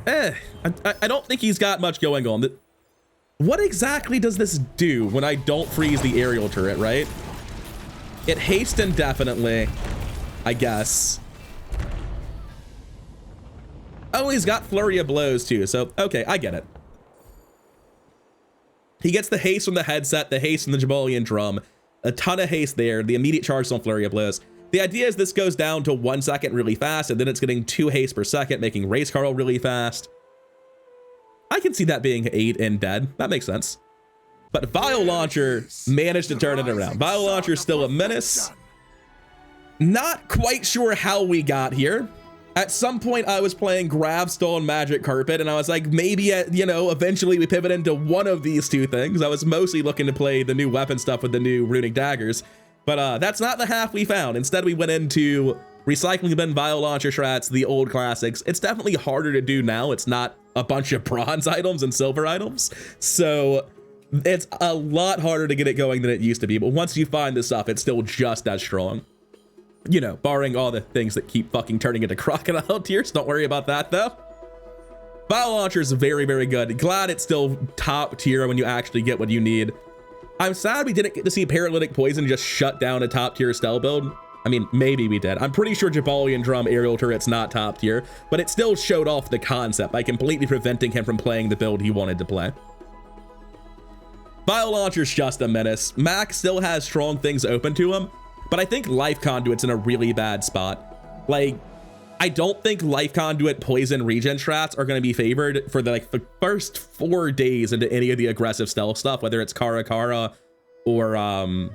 I don't think he's got much going on. What exactly does this do when I don't freeze the aerial turret, right? It hastes indefinitely, I guess. Oh, he's got flurry of blows too, so okay, I get it. He gets the haste from the headset, the haste from the Jabalian Drum, a ton of haste there, the immediate charge on flurry of blows. The idea is this goes down to 1 second really fast, and then it's getting 2 haste per second, making race Carl really fast. I can see that being 8 and dead. That makes sense. But Vial Launcher managed to turn it around. Vial Launcher is still a menace. Not quite sure how we got here. At some point, I was playing Gravestone Magic Carpet, and I was like, maybe, eventually we pivot into one of these two things. I was mostly looking to play the new weapon stuff with the new runic daggers, but that's not the half we found. Instead, we went into Recycling Bin, Vial Launcher Shrats, the old classics. It's definitely harder to do now. It's not a bunch of bronze items and silver items, so it's a lot harder to get it going than it used to be. But once you find this stuff, it's still just as strong. You know, barring all the things that keep fucking turning into crocodile tears. Don't worry about that, though. Vial Launcher is very, very good. Glad it's still top tier when you actually get what you need. I'm sad we didn't get to see Paralytic Poison just shut down a top tier stealth build. I mean, maybe we did. I'm pretty sure Jabalian Drum aerial turret's not top tier, but it still showed off the concept by completely preventing him from playing the build he wanted to play. Vial Launcher's just a menace. Max still has strong things open to him, but I think Life Conduit's in a really bad spot. Like, I don't think Life Conduit poison regen strats are going to be favored for the first 4 days into any of the aggressive stealth stuff, whether it's Kara or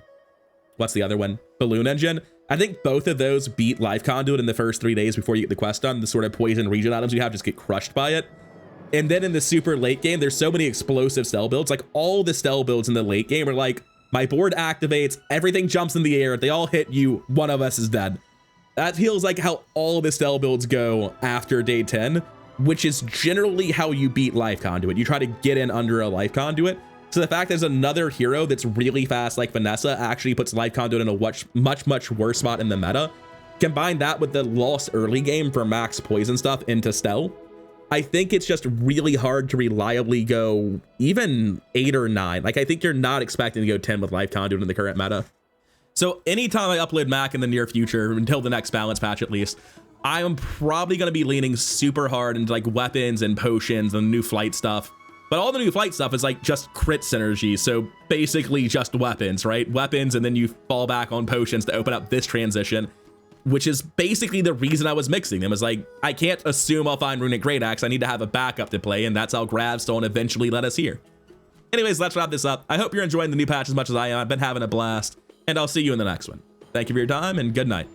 what's the other one? Balloon Engine. I think both of those beat Life Conduit in the first 3 days before you get the quest done. The sort of poison regen items you have just get crushed by it. And then in the super late game, there's so many explosive stealth builds. Like, all the stealth builds in the late game are like, my board activates, everything jumps in the air, they all hit you, one of us is dead. That feels like how all the stealth builds go after day 10, which is generally how you beat Life Conduit. You try to get in under a Life Conduit. So the fact there's another hero that's really fast like Vanessa actually puts Life Conduit in a much worse spot in the meta. Combine that with the lost early game for max poison stuff into stealth. I think it's just really hard to reliably go even 8 or 9. Like, I think you're not expecting to go 10 with Life Conduit in the current meta. So anytime I upload Mac in the near future, until the next balance patch at least, I am probably going to be leaning super hard into like weapons and potions and new flight stuff. But all the new flight stuff is like just crit synergy. So basically just weapons, right? Weapons, and then you fall back on potions to open up this transition, which is basically the reason I was mixing them. Is like, I can't assume I'll find Runic Great Axe. I need to have a backup to play, and that's how Gravestone eventually led us here. Anyways, let's wrap this up. I hope you're enjoying the new patch as much as I am. I've been having a blast, and I'll see you in the next one. Thank you for your time, and good night.